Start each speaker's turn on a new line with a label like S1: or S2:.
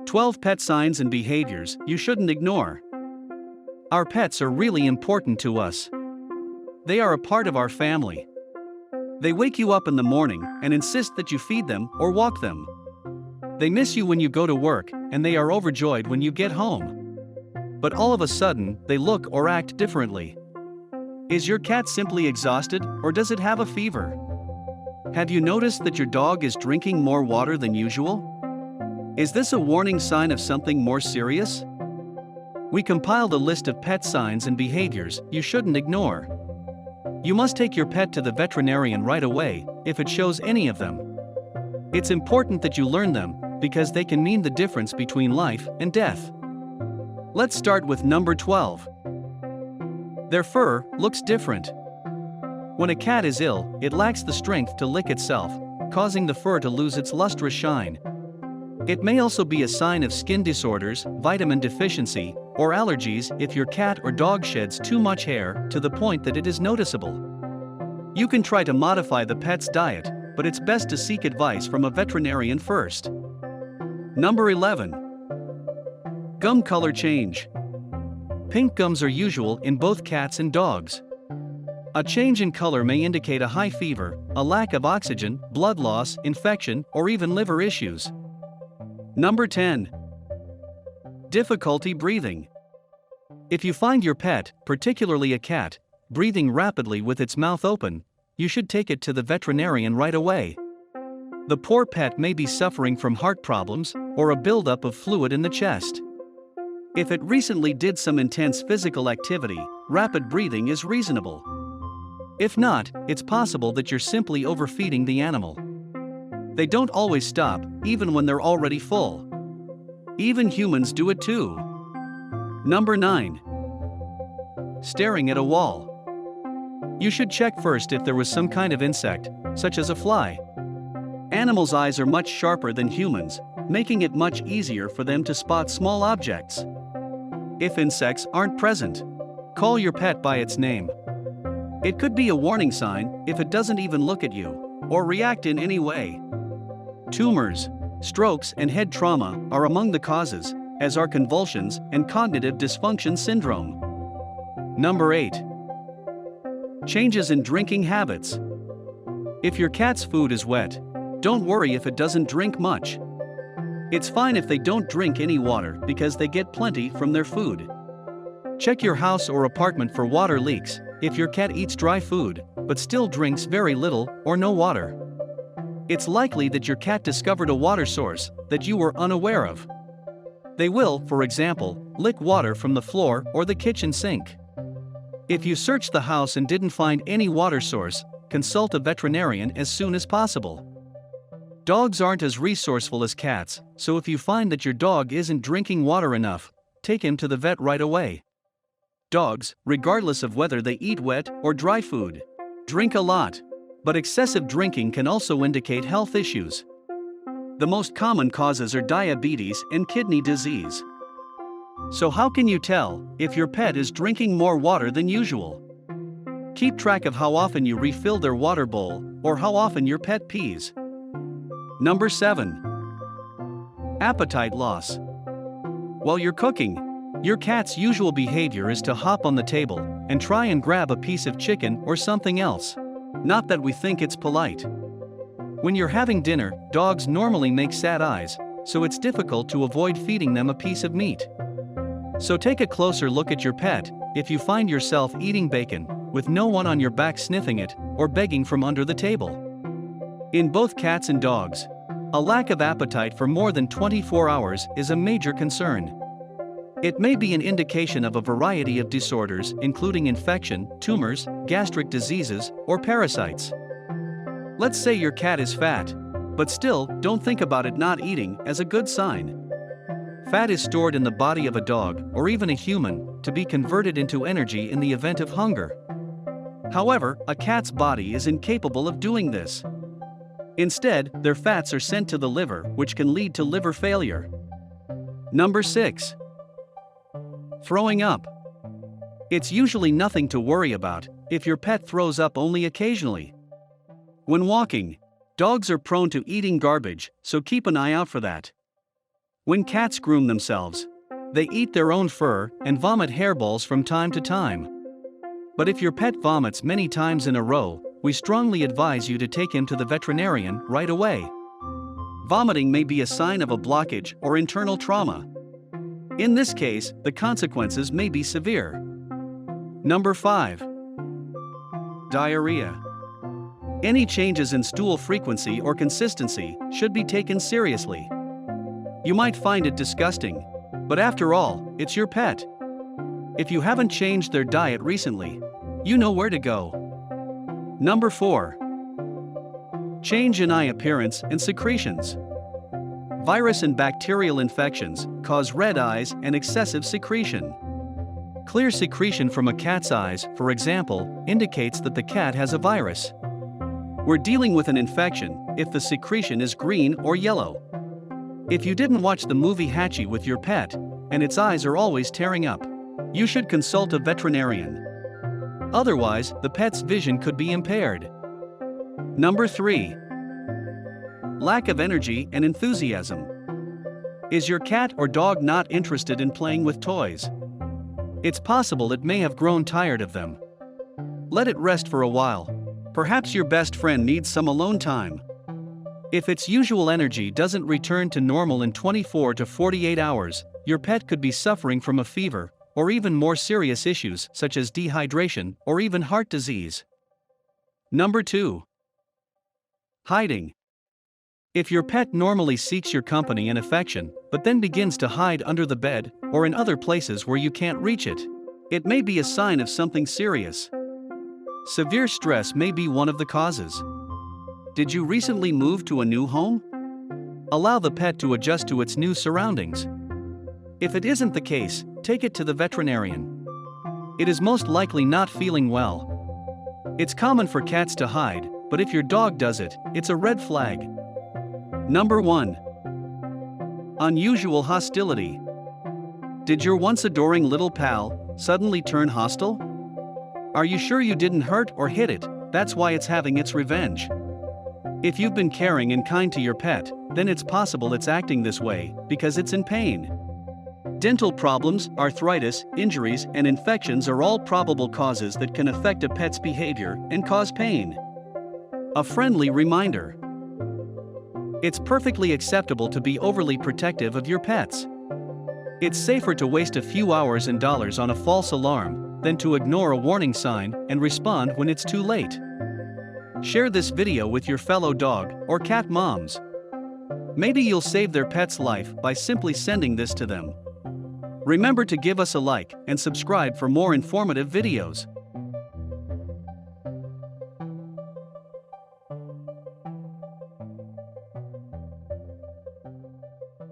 S1: 12 pet signs and behaviors you shouldn't ignore. Our pets are really important to us. They are a part of our family. They wake you up in the morning and insist that you feed them or walk them. They miss you when you go to work, and they are overjoyed when you get home. But all of a sudden, they look or act differently. Is your cat simply exhausted, or does it have a fever? Have you noticed that your dog is drinking more water than usual? Is this a warning sign of something more serious? We compiled a list of pet signs and behaviors you shouldn't ignore. You must take your pet to the veterinarian right away if it shows any of them. It's important that you learn them because they can mean the difference between life and death. Let's start with number 12. Their fur looks different. When a cat is ill, it lacks the strength to lick itself, causing the fur to lose its lustrous shine. It may also be a sign of skin disorders, vitamin deficiency, or allergies if your cat or dog sheds too much hair to the point that it is noticeable. You can try to modify the pet's diet, but it's best to seek advice from a veterinarian first. Number 11. Gum color change. Pink gums are usual in both cats and dogs. A change in color may indicate a high fever, a lack of oxygen, blood loss, infection, or even liver issues. Number 10. Difficulty breathing. If you find your pet, particularly a cat, breathing rapidly with its mouth open, you should take it to the veterinarian right away. The poor pet may be suffering from heart problems or a buildup of fluid in the chest. If it recently did some intense physical activity, rapid breathing is reasonable. If not, it's possible that you're simply overfeeding the animal. They don't always stop, even when they're already full. Even humans do it too. Number 9. Staring at a wall. You should check first if there was some kind of insect, such as a fly. Animals' eyes are much sharper than humans, making it much easier for them to spot small objects. If insects aren't present, call your pet by its name. It could be a warning sign if it doesn't even look at you or react in any way. Tumors, strokes, and head trauma are among the causes, as are convulsions and cognitive dysfunction syndrome. Number 8. Changes in drinking habits. If your cat's food is wet, don't worry if it doesn't drink much. It's fine if they don't drink any water because they get plenty from their food. Check your house or apartment for water leaks if your cat eats dry food but still drinks very little or no water. It's likely that your cat discovered a water source that you were unaware of. They will, for example, lick water from the floor or the kitchen sink. If you searched the house and didn't find any water source, consult a veterinarian as soon as possible. Dogs aren't as resourceful as cats, so if you find that your dog isn't drinking water enough, take him to the vet right away. Dogs, regardless of whether they eat wet or dry food, drink a lot. But excessive drinking can also indicate health issues. The most common causes are diabetes and kidney disease. So how can you tell if your pet is drinking more water than usual? Keep track of how often you refill their water bowl or how often your pet pees. Number 7. Appetite loss. While you're cooking, your cat's usual behavior is to hop on the table and try and grab a piece of chicken or something else. Not that we think it's polite. When you're having dinner, dogs normally make sad eyes, so it's difficult to avoid feeding them a piece of meat. So take a closer look at your pet if you find yourself eating bacon, with no one on your back sniffing it, or begging from under the table. In both cats and dogs, a lack of appetite for more than 24 hours is a major concern. It may be an indication of a variety of disorders, including infection, tumors, gastric diseases, or parasites. Let's say your cat is fat, but still, don't think about it not eating as a good sign. Fat is stored in the body of a dog, or even a human, to be converted into energy in the event of hunger. However, a cat's body is incapable of doing this. Instead, their fats are sent to the liver, which can lead to liver failure. Number 6. Throwing up. It's usually nothing to worry about if your pet throws up only occasionally. When walking, dogs are prone to eating garbage, so keep an eye out for that. When cats groom themselves, they eat their own fur and vomit hairballs from time to time. But if your pet vomits many times in a row, we strongly advise you to take him to the veterinarian right away. Vomiting may be a sign of a blockage or internal trauma. In this case, the consequences may be severe. Number 5. Diarrhea. Any changes in stool frequency or consistency should be taken seriously. You might find it disgusting, but after all, it's your pet. If you haven't changed their diet recently, you know where to go. Number 4. Change in eye appearance and secretions. Virus and bacterial infections cause red eyes and excessive secretion. Clear secretion from a cat's eyes, for example, indicates that the cat has a virus. We're dealing with an infection if the secretion is green or yellow. If you didn't watch the movie Hatchie with your pet, and its eyes are always tearing up, you should consult a veterinarian. Otherwise, the pet's vision could be impaired. Number 3. Lack of energy and enthusiasm. Is your cat or dog not interested in playing with toys? It's possible it may have grown tired of them. Let it rest for a while. Perhaps your best friend needs some alone time. If its usual energy doesn't return to normal in 24 to 48 hours, your pet could be suffering from a fever, or even more serious issues such as dehydration or even heart disease. Number 2. Hiding. If your pet normally seeks your company and affection, but then begins to hide under the bed or in other places where you can't reach it, it may be a sign of something serious. Severe stress may be one of the causes. Did you recently move to a new home? Allow the pet to adjust to its new surroundings. If it isn't the case, take it to the veterinarian. It is most likely not feeling well. It's common for cats to hide, but if your dog does it, it's a red flag. Number 1. Unusual hostility. Did your once adoring little pal suddenly turn hostile? Are you sure you didn't hurt or hit it? That's why it's having its revenge. If you've been caring and kind to your pet, then it's possible it's acting this way because it's in pain. Dental problems, arthritis, injuries, and infections are all probable causes that can affect a pet's behavior and cause pain. A friendly reminder. It's perfectly acceptable to be overly protective of your pets. It's safer to waste a few hours and dollars on a false alarm than to ignore a warning sign and respond when it's too late. Share this video with your fellow dog or cat moms. Maybe you'll save their pet's life by simply sending this to them. Remember to give us a like and subscribe for more informative videos.